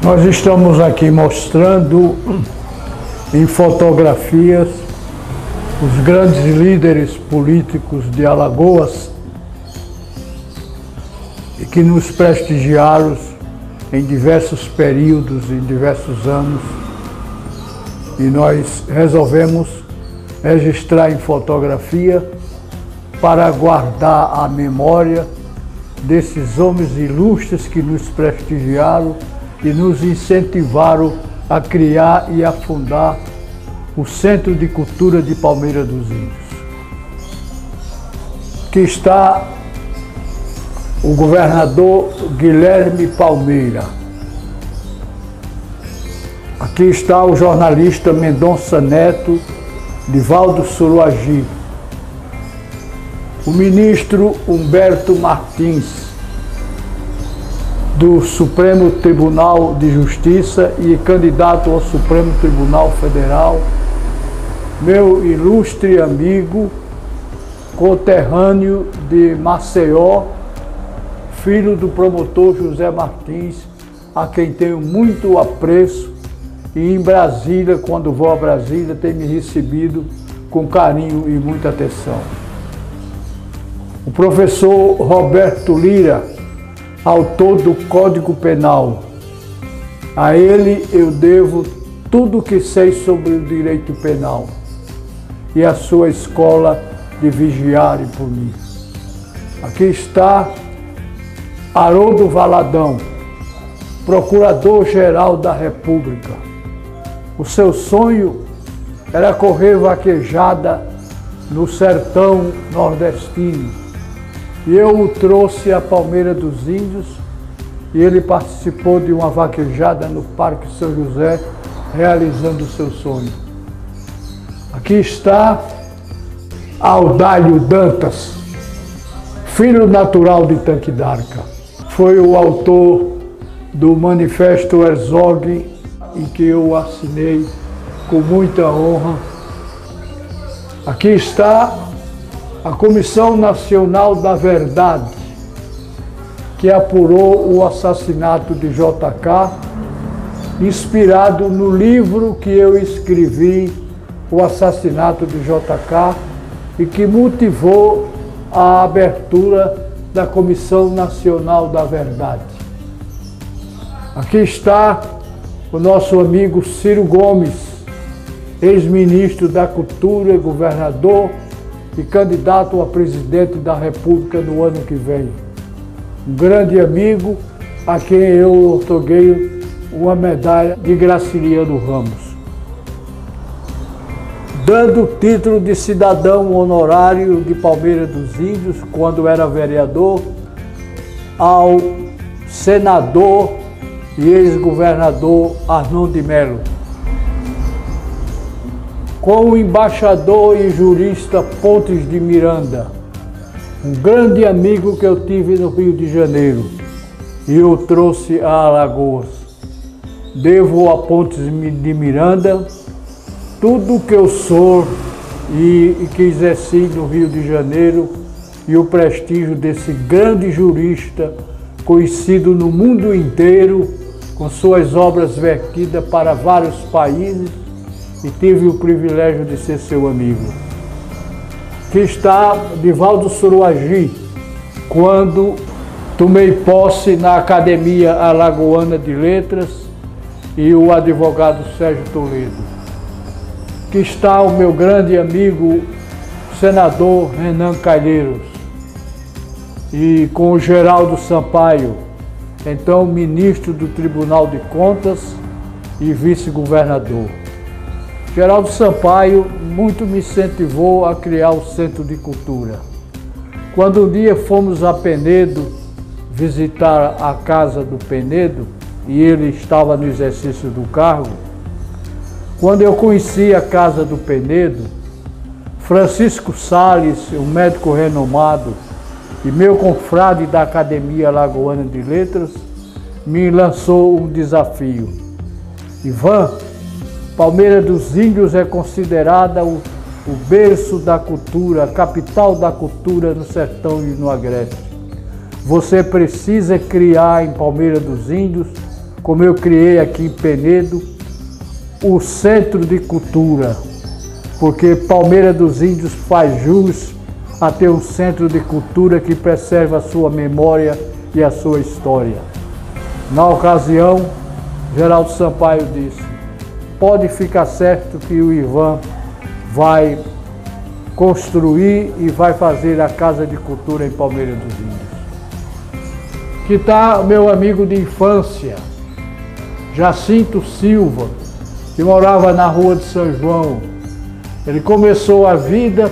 Nós estamos aqui mostrando em fotografias os grandes líderes políticos de Alagoas e que nos prestigiaram em diversos períodos, em diversos anos, e nós resolvemos registrar em fotografia para guardar a memória desses homens ilustres que nos prestigiaram e nos incentivaram a criar e a fundar o Centro de Cultura de Palmeira dos Índios. Aqui está o governador Guilherme Palmeira. Aqui está o jornalista Mendonça Neto, Divaldo Suruagi. O ministro Humberto Martins, do Supremo Tribunal de Justiça e candidato ao Supremo Tribunal Federal, meu ilustre amigo, conterrâneo de Maceió, filho do promotor José Martins, a quem tenho muito apreço, e em Brasília, quando vou a Brasília, tem me recebido com carinho e muita atenção. O professor Roberto Lira, autor do Código Penal. A ele eu devo tudo o que sei sobre o direito penal e a sua escola de vigiar e punir. Aqui está Haroldo Valadão, Procurador-Geral da República. O seu sonho era correr vaquejada no sertão nordestino. E eu o trouxe à Palmeira dos Índios e ele participou de uma vaquejada no Parque São José, realizando o seu sonho. Aqui está Audálio Dantas, filho natural de Tanque d'Arca. Foi o autor do Manifesto Herzog, em que eu assinei com muita honra. Aqui está a Comissão Nacional da Verdade, que apurou o assassinato de JK, inspirado no livro que eu escrevi, O Assassinato de JK, e que motivou a abertura da Comissão Nacional da Verdade. Aqui está o nosso amigo Ciro Gomes, ex-ministro da Cultura, governador e candidato a presidente da República no ano que vem. Um grande amigo a quem eu outorguei uma medalha de Graciliano Ramos. Dando o título de cidadão honorário de Palmeira dos Índios, quando era vereador, ao senador e ex-governador Arnon de Melo. Com o embaixador e jurista Pontes de Miranda, um grande amigo que eu tive no Rio de Janeiro e o trouxe a Alagoas. Devo a Pontes de Miranda tudo o que eu sou e que exerci no Rio de Janeiro e o prestígio desse grande jurista conhecido no mundo inteiro, com suas obras vertidas para vários países, e tive o privilégio de ser seu amigo. Aqui está Divaldo Suruagi, quando tomei posse na Academia Alagoana de Letras, e o advogado Sérgio Toledo. Aqui está o meu grande amigo, senador Renan Calheiros, e com o Geraldo Sampaio, então ministro do Tribunal de Contas e vice-governador. Geraldo Sampaio muito me incentivou a criar o Centro de Cultura. Quando um dia fomos a Penedo visitar a casa do Penedo, e ele estava no exercício do cargo, quando eu conheci a casa do Penedo, Francisco Salles, um médico renomado e meu confrade da Academia Alagoana de Letras, me lançou um desafio. Ivan, Palmeira dos Índios é considerada o berço da cultura, a capital da cultura no sertão e no agreste. Você precisa criar em Palmeira dos Índios como eu criei aqui em Penedo, o Centro de Cultura, porque Palmeira dos Índios faz jus a ter um centro de cultura que preserva a sua memória e a sua história. Na ocasião, Geraldo Sampaio disse: pode ficar certo que o Ivan vai construir e vai fazer a Casa de Cultura em Palmeira dos Índios. Que está meu amigo de infância, Jacinto Silva, que morava na Rua de São João. Ele começou a vida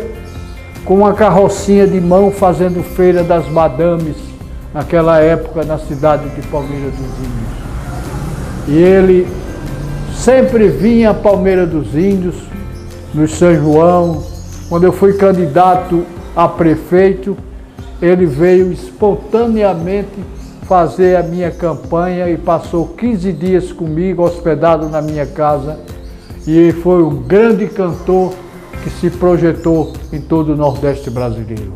com uma carrocinha de mão fazendo feira das madames, naquela época na cidade de Palmeira dos Índios. E ele sempre vinha a Palmeira dos Índios, no São João. Quando eu fui candidato a prefeito, ele veio espontaneamente fazer a minha campanha e passou 15 dias comigo, hospedado na minha casa. E foi um grande cantor que se projetou em todo o Nordeste brasileiro.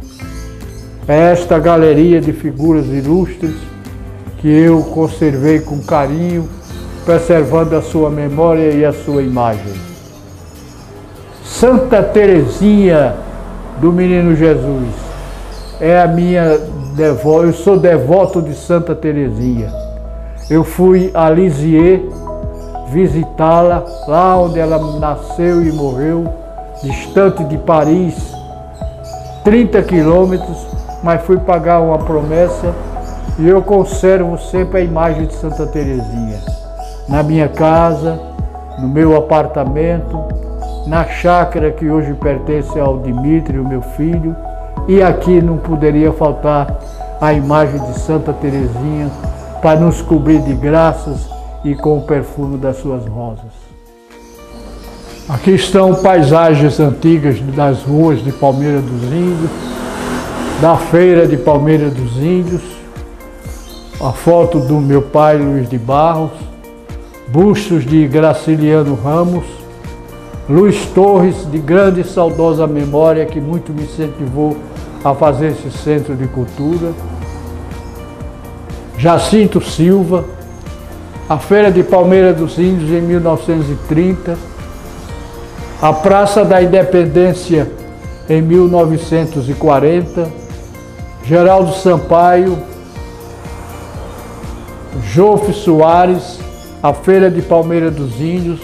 É esta galeria de figuras ilustres que eu conservei com carinho, preservando a sua memória e a sua imagem. Santa Terezinha do Menino Jesus é a minha devota. Eu sou devoto de Santa Terezinha. Eu fui a Lisieux visitá-la, lá onde ela nasceu e morreu, distante de Paris, 30 quilômetros, mas fui pagar uma promessa e eu conservo sempre a imagem de Santa Terezinha. Na minha casa, no meu apartamento, na chácara que hoje pertence ao Dimitri, o meu filho, e aqui não poderia faltar a imagem de Santa Terezinha para nos cobrir de graças e com o perfume das suas rosas. Aqui estão paisagens antigas das ruas de Palmeira dos Índios, da feira de Palmeira dos Índios, a foto do meu pai Luiz de Barros, bustos de Graciliano Ramos, Luiz Torres, de grande e saudosa memória, que muito me incentivou a fazer esse centro de cultura, Jacinto Silva, a Feira de Palmeira dos Índios em 1930, a Praça da Independência em 1940, Geraldo Sampaio, Jofe Soares, a Feira de Palmeira dos Índios.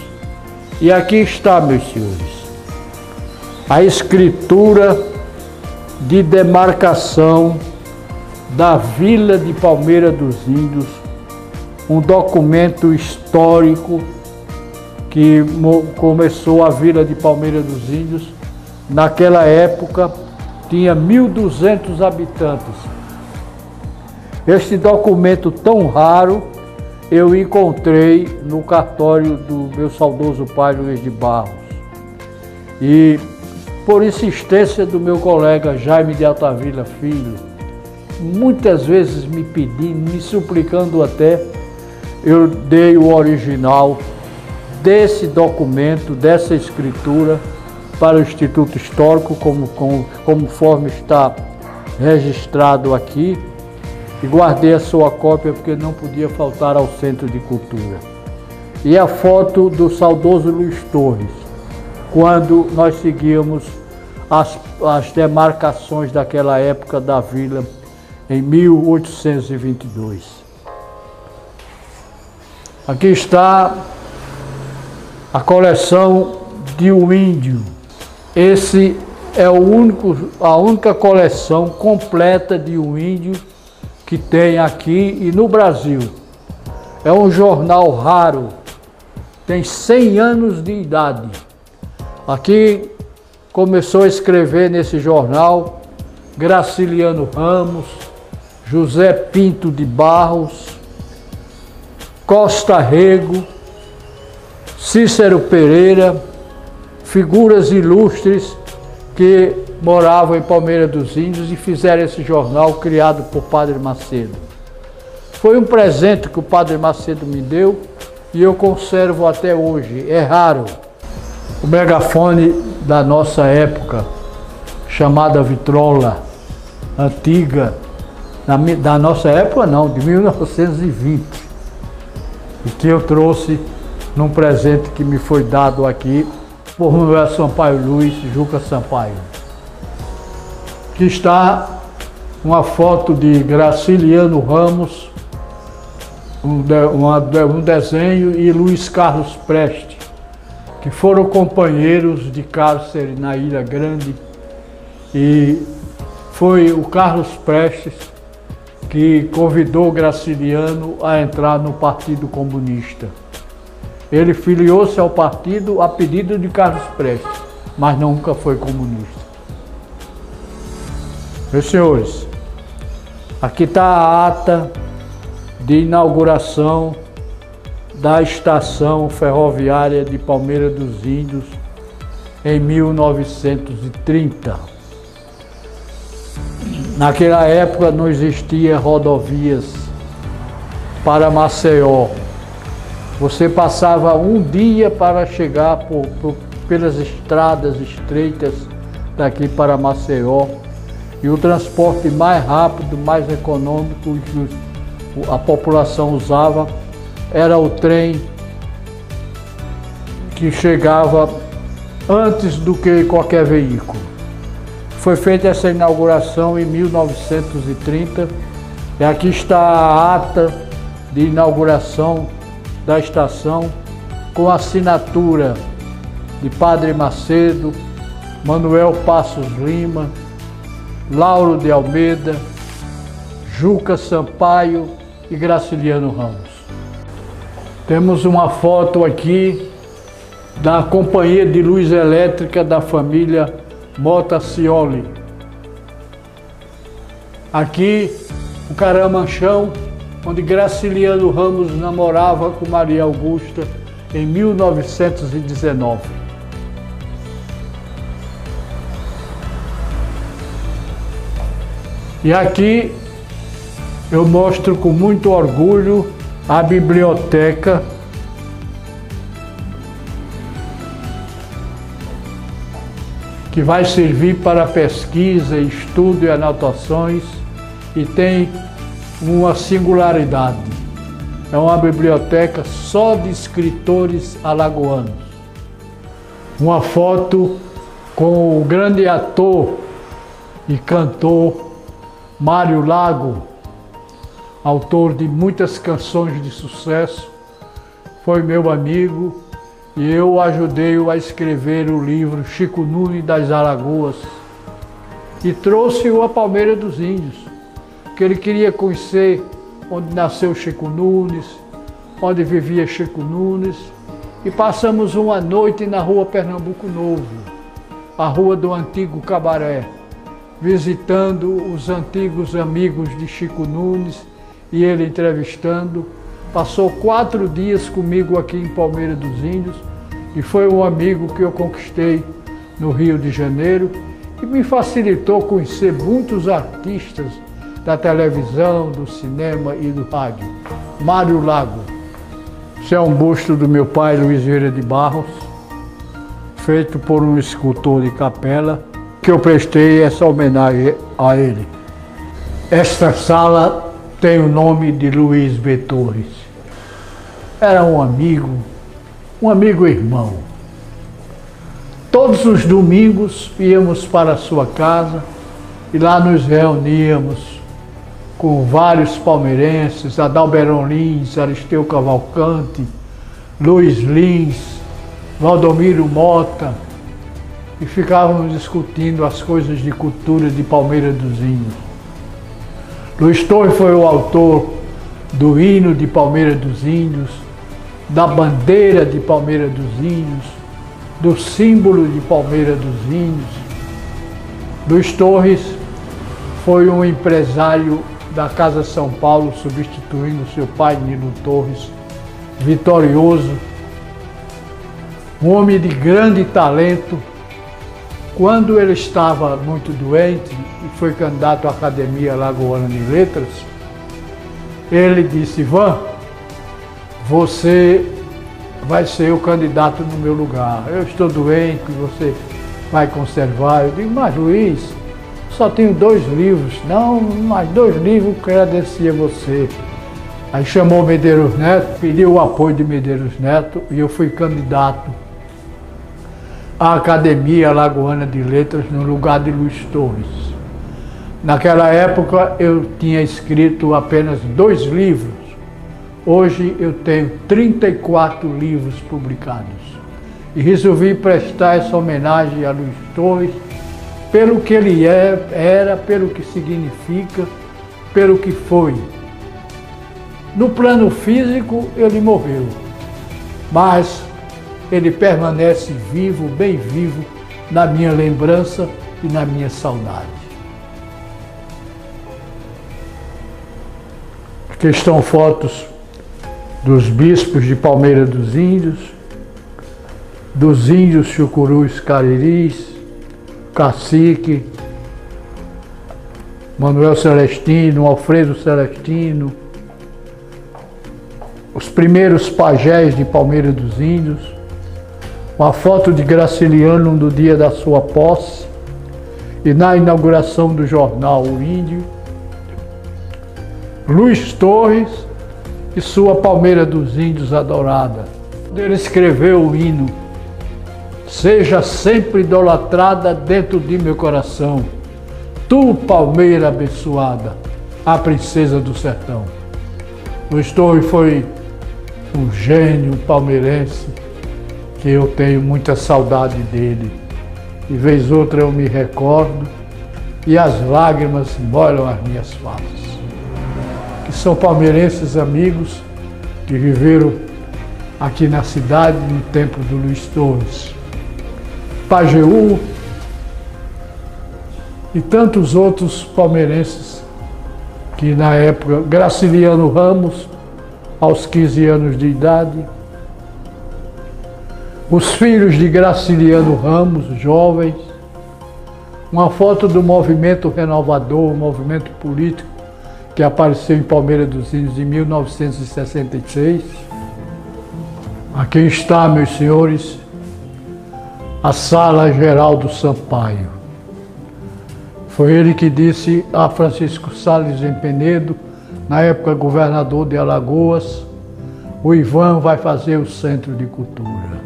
E aqui está, meus senhores, a escritura de demarcação da Vila de Palmeira dos Índios, um documento histórico que começou a Vila de Palmeira dos Índios. Naquela época tinha 1.200 habitantes. Este documento tão raro eu encontrei no cartório do meu saudoso pai Luiz de Barros. E por insistência do meu colega Jaime de Altavila Filho, muitas vezes me pedindo, me suplicando até, eu dei o original desse documento, dessa escritura, para o Instituto Histórico, conforme está registrado aqui, e guardei a sua cópia porque não podia faltar ao Centro de Cultura. E a foto do saudoso Luiz Torres, quando nós seguíamos as demarcações daquela época da vila, em 1822. Aqui está a coleção de um índio. Esse é a única coleção completa de um índio que tem aqui e no Brasil. É um jornal raro, tem 100 anos de idade. Aqui começou a escrever nesse jornal Graciliano Ramos, José Pinto de Barros, Costa Rego, Cícero Pereira, figuras ilustres que moravam em Palmeira dos Índios e fizeram esse jornal criado por Padre Macedo. Foi um presente que o Padre Macedo me deu e eu conservo até hoje. É raro. O megafone da nossa época, chamada vitrola, antiga, da nossa época não, de 1920. e que eu trouxe num presente que me foi dado aqui por Manuel Sampaio Luiz, Juca Sampaio. Aqui está uma foto de Graciliano Ramos, um desenho, e Luiz Carlos Preste, que foram companheiros de cárcere na Ilha Grande, e foi o Carlos Prestes que convidou Graciliano a entrar no Partido Comunista. Ele filiou-se ao partido a pedido de Carlos Prestes, mas nunca foi comunista. Meus senhores, aqui está a ata de inauguração da estação ferroviária de Palmeira dos Índios em 1930. Naquela época não existia rodovias para Maceió. Você passava um dia para chegar pelas estradas estreitas daqui para Maceió, e o transporte mais rápido, mais econômico que a população usava era o trem, que chegava antes do que qualquer veículo. Foi feita essa inauguração em 1930 e aqui está a ata de inauguração da estação com assinatura de Padre Macedo, Manuel Passos Lima, Lauro de Almeida, Juca Sampaio e Graciliano Ramos. Temos uma foto aqui da Companhia de Luz Elétrica da família Mota Scioli. Aqui o Caramanchão, onde Graciliano Ramos namorava com Maria Augusta em 1919. E aqui eu mostro com muito orgulho a biblioteca que vai servir para pesquisa, estudo e anotações, e tem uma singularidade. É uma biblioteca só de escritores alagoanos. Uma foto com o grande ator e cantor Mário Lago, autor de muitas canções de sucesso, foi meu amigo e eu ajudei-o a escrever o livro Chico Nunes das Alagoas e trouxe-o a Palmeira dos Índios, que ele queria conhecer onde nasceu Chico Nunes, onde vivia Chico Nunes, e passamos uma noite na Rua Pernambuco Novo, a rua do antigo cabaré, visitando os antigos amigos de Chico Nunes e ele entrevistando. Passou 4 dias comigo aqui em Palmeira dos Índios e foi um amigo que eu conquistei no Rio de Janeiro e me facilitou conhecer muitos artistas da televisão, do cinema e do rádio. Mário Lago. Esse é um busto do meu pai, Luiz Vieira de Barros, feito por um escultor de capela, que eu prestei essa homenagem a ele. Esta sala tem o nome de Luiz B. Torres. Era um amigo irmão. Todos os domingos íamos para a sua casa e lá nos reuníamos com vários palmeirenses, Adalberto Lins, Aristeu Cavalcante, Luiz Lins, Valdomiro Mota, e ficávamos discutindo as coisas de cultura de Palmeira dos Índios. Luiz Torres foi o autor do hino de Palmeira dos Índios, da bandeira de Palmeira dos Índios, do símbolo de Palmeira dos Índios. Luiz Torres foi um empresário da Casa São Paulo, substituindo seu pai, Nilo Torres, vitorioso, um homem de grande talento. Quando ele estava muito doente e foi candidato à Academia Alagoana de Letras, ele disse: Ivan, você vai ser o candidato no meu lugar. Eu estou doente, você vai conservar. Eu digo: mas Luiz, só tenho 2 livros. Não, mas 2 livros que eu agradecia a você. Aí chamou Medeiros Neto, pediu o apoio de Medeiros Neto e eu fui candidato à Academia Alagoana de Letras no lugar de Luiz Torres. Naquela época eu tinha escrito apenas 2 livros. Hoje eu tenho 34 livros publicados. E resolvi prestar essa homenagem a Luiz Torres pelo que ele era, pelo que significa, pelo que foi. No plano físico, ele morreu, mas ele permanece vivo, bem vivo, na minha lembrança e na minha saudade. Aqui estão fotos dos bispos de Palmeira dos Índios Chucurus Cariris, Cacique, Manuel Celestino, Alfredo Celestino, os primeiros pajés de Palmeira dos Índios, uma foto de Graciliano no dia da sua posse e na inauguração do jornal O Índio, Luiz Torres e sua Palmeira dos Índios adorada. Ele escreveu o hino: seja sempre idolatrada dentro de meu coração, tu, palmeira abençoada, a princesa do sertão. Luiz Torres foi um gênio palmeirense que eu tenho muita saudade dele. De vez ou outra eu me recordo e as lágrimas molham as minhas faces. Que são palmeirenses amigos que viveram aqui na cidade no tempo do Luiz Torres. Pajeú e tantos outros palmeirenses que na época, Graciliano Ramos, aos 15 anos de idade, os filhos de Graciliano Ramos, jovens, uma foto do movimento renovador, movimento político que apareceu em Palmeira dos Índios em 1966. Aqui está, meus senhores, a Sala Geraldo Sampaio. Foi ele que disse a Francisco Salles em Penedo, na época governador de Alagoas: o Ivan vai fazer o Centro de Cultura.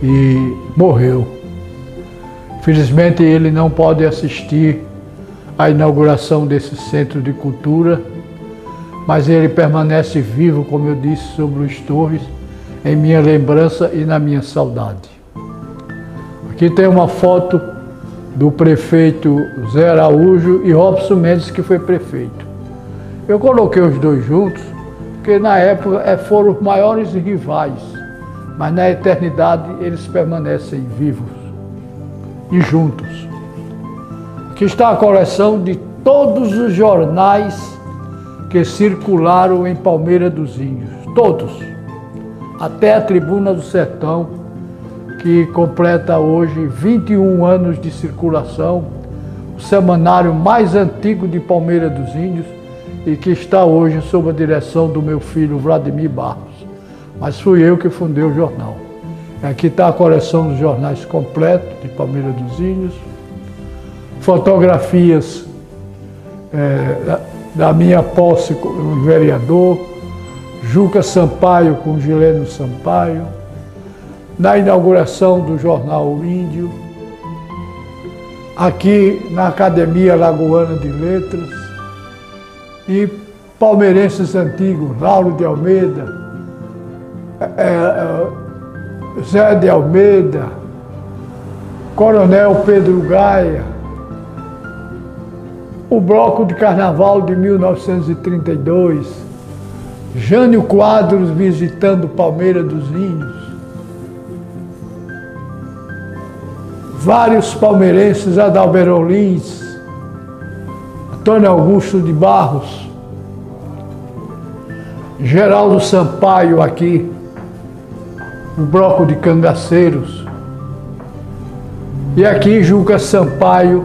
E morreu. Felizmente ele não pode assistir à inauguração desse Centro de Cultura, mas ele permanece vivo, como eu disse sobre Luiz Torres, em minha lembrança e na minha saudade. Aqui tem uma foto do prefeito Zé Araújo e Robson Mendes, que foi prefeito. Eu coloquei os dois juntos, porque na época foram os maiores rivais, mas na eternidade eles permanecem vivos e juntos. Aqui está a coleção de todos os jornais que circularam em Palmeira dos Índios, todos, até a Tribuna do Sertão, que completa hoje 21 anos de circulação, o semanário mais antigo de Palmeira dos Índios e que está hoje sob a direção do meu filho Vladimir Barros. Mas fui eu que fundei o jornal. Aqui está a coleção dos jornais completos de Palmeira dos Índios, fotografias da minha posse como vereador, Juca Sampaio com Gileno Sampaio, na inauguração do jornal O Índio, aqui na Academia Alagoana de Letras, e palmeirenses antigos, Lauro de Almeida, Zé de Almeida, Coronel Pedro Gaia, o Bloco de Carnaval de 1932, Jânio Quadros visitando Palmeira dos Índios, vários palmeirenses, Adalberto Lins, Antônio Augusto de Barros, Geraldo Sampaio aqui, o Bloco de Cangaceiros, e aqui Juca Sampaio,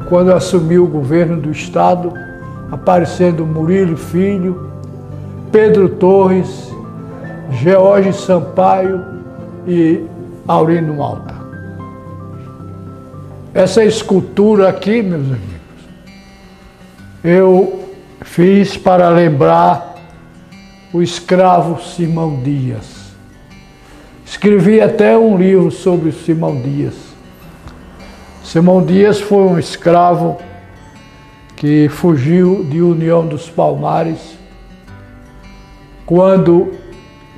quando assumiu o governo do estado, aparecendo Murilo Filho, Pedro Torres, George Sampaio e Aurino Malta. Essa escultura aqui, meus amigos, eu fiz para lembrar o escravo Simão Dias. Escrevi até um livro sobre o Simão Dias. Simão Dias foi um escravo que fugiu de União dos Palmares quando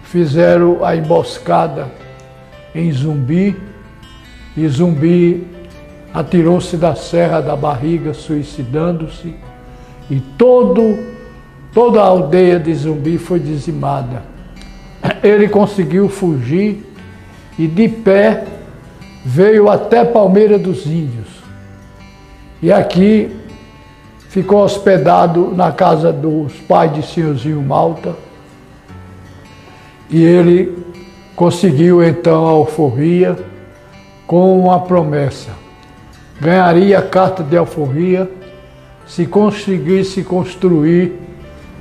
fizeram a emboscada em Zumbi, e Zumbi atirou-se da Serra da Barriga, suicidando-se, e toda a aldeia de Zumbi foi dizimada. Ele conseguiu fugir e, de pé, veio até Palmeira dos Índios. E aqui ficou hospedado na casa dos pais de Senhorzinho Malta. E ele conseguiu então a alforria com uma promessa. Ganharia a carta de alforria se conseguisse construir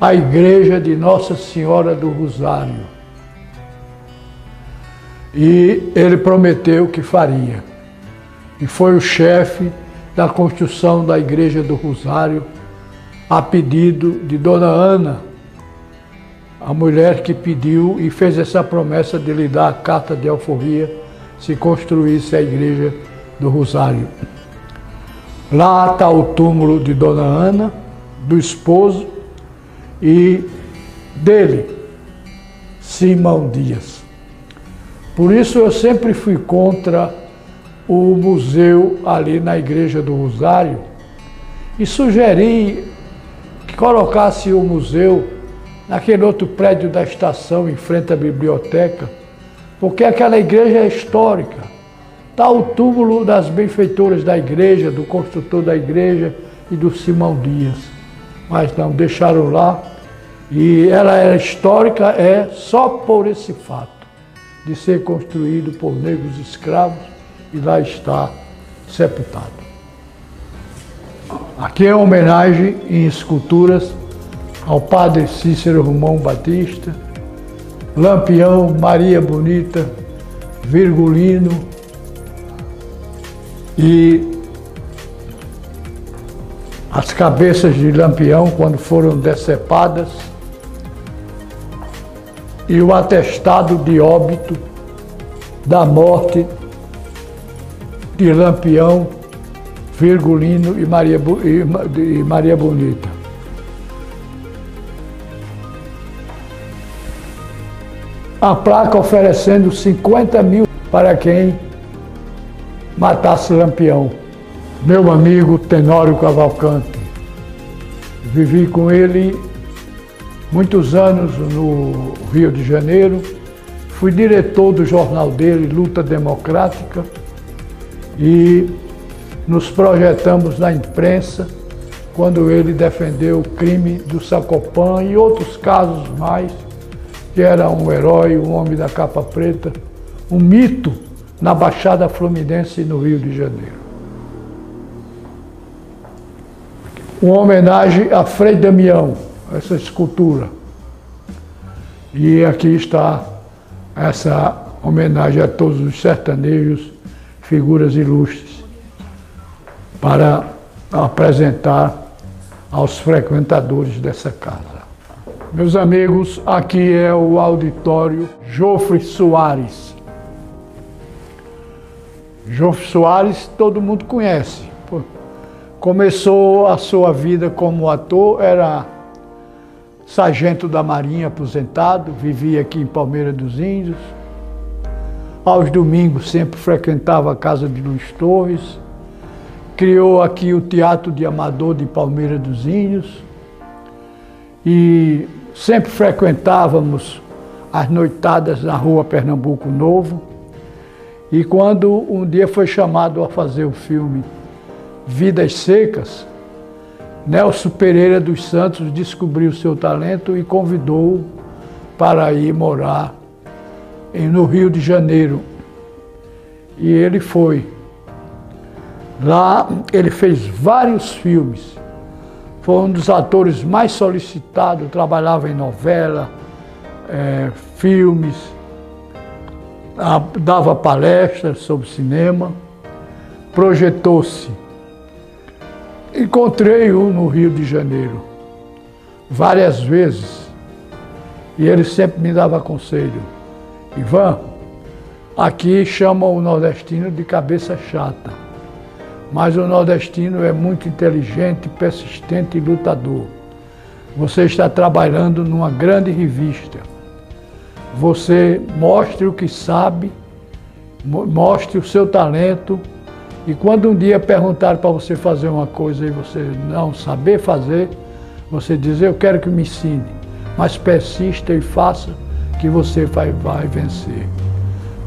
a igreja de Nossa Senhora do Rosário. E ele prometeu que faria. E foi o chefe da construção da igreja do Rosário, a pedido de Dona Ana, a mulher que pediu e fez essa promessa de lhe dar a carta de alforria se construísse a igreja do Rosário. Lá está o túmulo de Dona Ana, do esposo e dele, Simão Dias. Por isso eu sempre fui contra o museu ali na igreja do Rosário e sugeri que colocasse o museu naquele outro prédio da estação, em frente à biblioteca, porque aquela igreja é histórica. Está o túmulo das benfeitoras da igreja, do construtor da igreja e do Simão Dias. Mas não, deixaram lá. E ela era histórica só por esse fato de ser construído por negros escravos, e lá está sepultado. Aqui é uma homenagem em esculturas ao padre Cícero Romão Batista, Lampião, Maria Bonita, Virgulino e as cabeças de Lampião quando foram decepadas e o atestado de óbito da morte de Lampião, Virgulino e Maria Bonita. A placa oferecendo 50 mil para quem matasse Lampião. Meu amigo Tenório Cavalcante. Vivi com ele muitos anos no Rio de Janeiro. Fui diretor do jornal dele, Luta Democrática, e nos projetamos na imprensa quando ele defendeu o crime do Sacopã e outros casos mais, que era um herói, um homem da capa preta, um mito na Baixada Fluminense no Rio de Janeiro. Uma homenagem a Frei Damião, essa escultura. E aqui está essa homenagem a todos os sertanejos, figuras ilustres, para apresentar aos frequentadores dessa casa. Meus amigos, aqui é o auditório Jofre Soares. Jofre Soares todo mundo conhece. Começou a sua vida como ator, era sargento da Marinha aposentado, vivia aqui em Palmeira dos Índios. Aos domingos sempre frequentava a casa de Luiz Torres. Criou aqui o Teatro de Amador de Palmeira dos Índios. E sempre frequentávamos as noitadas na rua Pernambuco Novo. E quando um dia foi chamado a fazer o filme Vidas Secas, Nelson Pereira dos Santos descobriu seu talento e convidou-o para ir morar no Rio de Janeiro. E ele foi. Lá ele fez vários filmes. Foi um dos atores mais solicitados, trabalhava em novela, filmes, dava palestras sobre cinema, projetou-se. Encontrei-o no Rio de Janeiro. várias vezes, e ele sempre me dava conselho. Ivan, aqui chamam o nordestino de cabeça chata, mas o nordestino é muito inteligente, persistente e lutador. Você está trabalhando numa grande revista. Você mostre o que sabe, mostre o seu talento, e quando um dia perguntar para você fazer uma coisa e você não saber fazer, você diz, eu quero que me ensine, mas persista e faça que você vai vencer.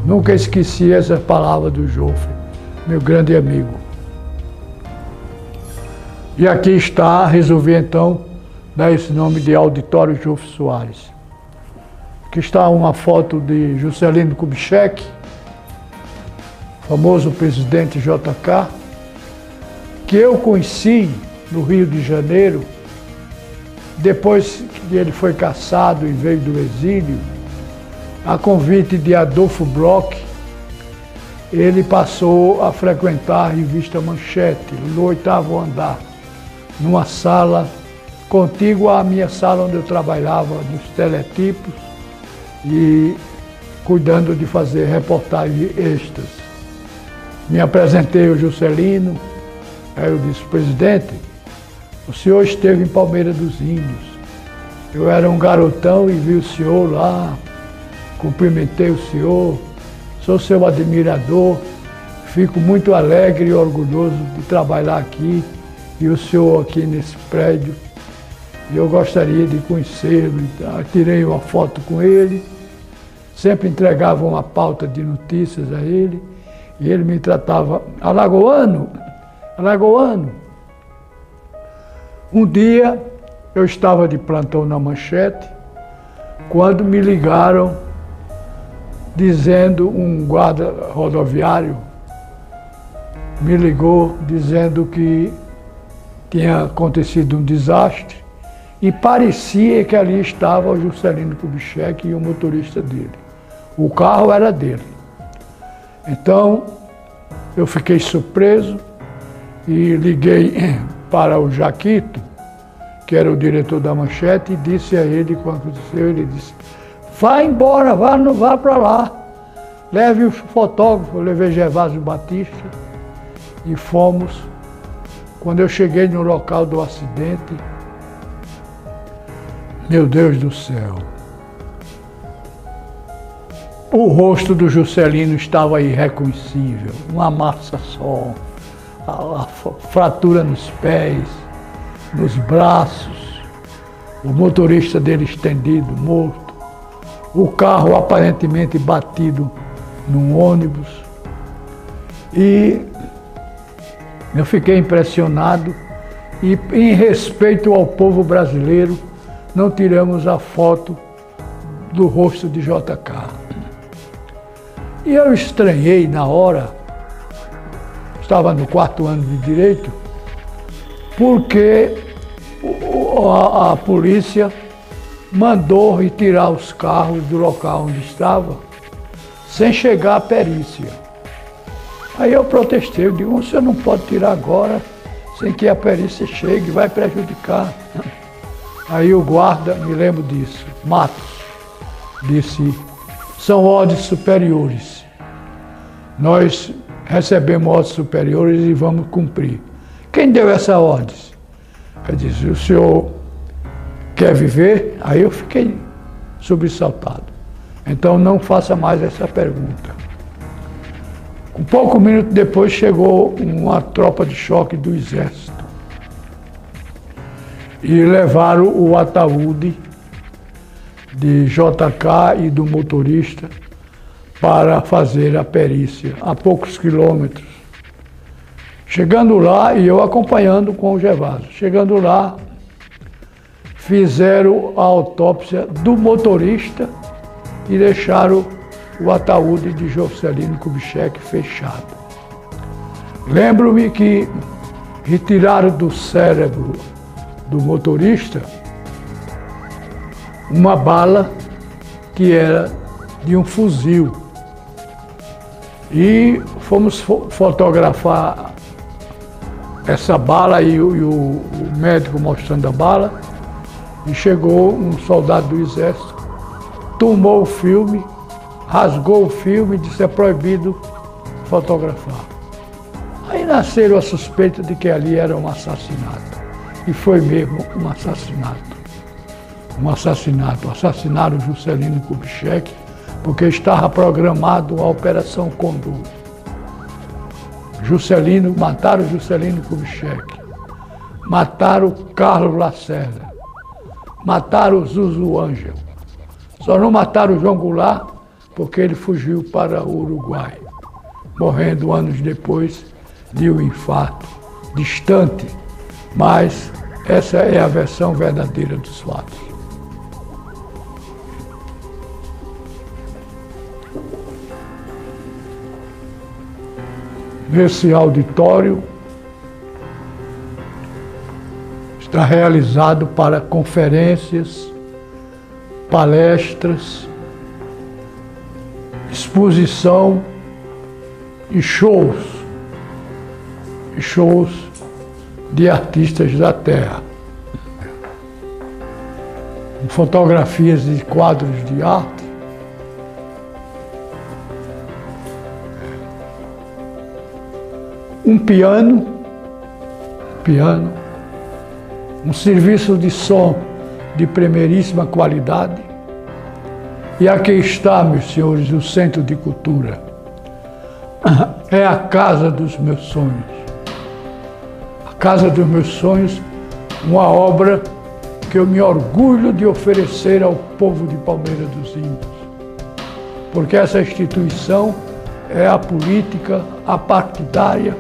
Nunca esqueci essa palavra do Jofre, meu grande amigo. E aqui está, resolvi então dar esse nome de Auditório Jofre Soares. Aqui está uma foto de Juscelino Kubitschek, famoso presidente JK, que eu conheci no Rio de Janeiro, depois que ele foi cassado e veio do exílio, a convite de Adolfo Bloch, ele passou a frequentar a revista Manchete, no 8º andar, numa sala contígua à minha sala onde eu trabalhava nos teletipos e cuidando de fazer reportagens extras. Me apresentei ao Juscelino, aí eu disse, presidente, o senhor esteve em Palmeira dos Índios. Eu era um garotão e vi o senhor lá, cumprimentei o senhor, sou seu admirador, fico muito alegre e orgulhoso de trabalhar aqui e o senhor aqui nesse prédio. E eu gostaria de conhecê-lo. Tirei uma foto com ele, sempre entregava uma pauta de notícias a ele, e ele me tratava, alagoano, alagoano. Um dia eu estava de plantão na Manchete, quando me ligaram dizendo, um guarda rodoviário me ligou dizendo que tinha acontecido um desastre e parecia que ali estava o Juscelino Kubitschek e o motorista dele. O carro era dele. Então, eu fiquei surpreso e liguei para o Jaquito, que era o diretor da Manchete, e disse a ele quando aconteceu, ele disse, vá embora, vá para lá, leve o fotógrafo. Eu levei Gervásio Batista e fomos. Quando eu cheguei no local do acidente, meu Deus do céu, o rosto do Juscelino estava irreconhecível, uma massa só, a fratura nos pés, nos braços, o motorista dele estendido, morto, o carro aparentemente batido num ônibus. E eu fiquei impressionado e, em respeito ao povo brasileiro, não tiramos a foto do rosto de JK. E eu estranhei na hora, estava no 4º ano de Direito, porque a polícia mandou retirar os carros do local onde estava, sem chegar à perícia. Aí eu protestei, eu digo, você não pode tirar agora, sem que a perícia chegue, vai prejudicar. Aí o guarda, me lembro disso, Matos, disse, são ordens superiores. Nós recebemos ordens superiores e vamos cumprir. Quem deu essa ordem? Eu disse, o senhor quer viver? Aí eu fiquei sobressaltado. Então não faça mais essa pergunta. Um pouco minuto depois chegou uma tropa de choque do Exército e levaram o ataúde de JK e do motorista para fazer a perícia, a poucos quilômetros. Chegando lá, e eu acompanhando com o Gervásio, chegando lá, fizeram a autópsia do motorista e deixaram o ataúde de Juscelino Kubitschek fechado. Lembro-me que retiraram do cérebro do motorista uma bala que era de um fuzil. E fomos fotografar essa bala e o médico mostrando a bala. E chegou um soldado do exército, tomou o filme, rasgou o filme e disse: é proibido fotografar. Aí nasceram a suspeita de que ali era um assassinato. E foi mesmo um assassinato. Um assassinato. Assassinaram Juscelino Kubitschek porque estava programado a Operação Condor. Mataram Juscelino Kubitschek. Mataram Carlos Lacerda. Mataram Zuzu Ângelo. Só não mataram João Goulart porque ele fugiu para o Uruguai, morrendo anos depois de um infarto, distante, mas essa é a versão verdadeira dos fatos. Nesse auditório está realizado para conferências, palestras, exposição e shows de artistas da terra. Fotografias de quadros de arte, um piano, um serviço de som de primeiríssima qualidade. E aqui está, meus senhores, o Centro de Cultura. É a casa dos meus sonhos. A casa dos meus sonhos, uma obra que eu me orgulho de oferecer ao povo de Palmeira dos Índios. Porque essa instituição é apolítica, apartidária,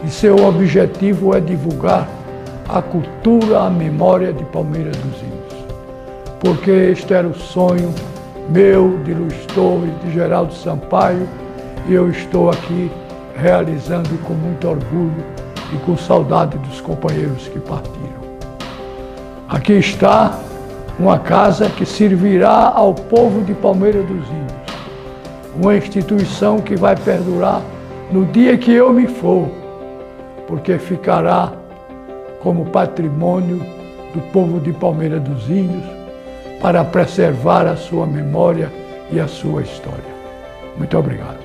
e seu objetivo é divulgar a cultura, a memória de Palmeira dos Índios. Porque este era o sonho meu, de Luiz Torres, de Geraldo Sampaio, e eu estou aqui realizando com muito orgulho e com saudade dos companheiros que partiram. Aqui está uma casa que servirá ao povo de Palmeira dos Índios, uma instituição que vai perdurar no dia que eu me for, porque ficará como patrimônio do povo de Palmeira dos Índios, para preservar a sua memória e a sua história. Muito obrigado.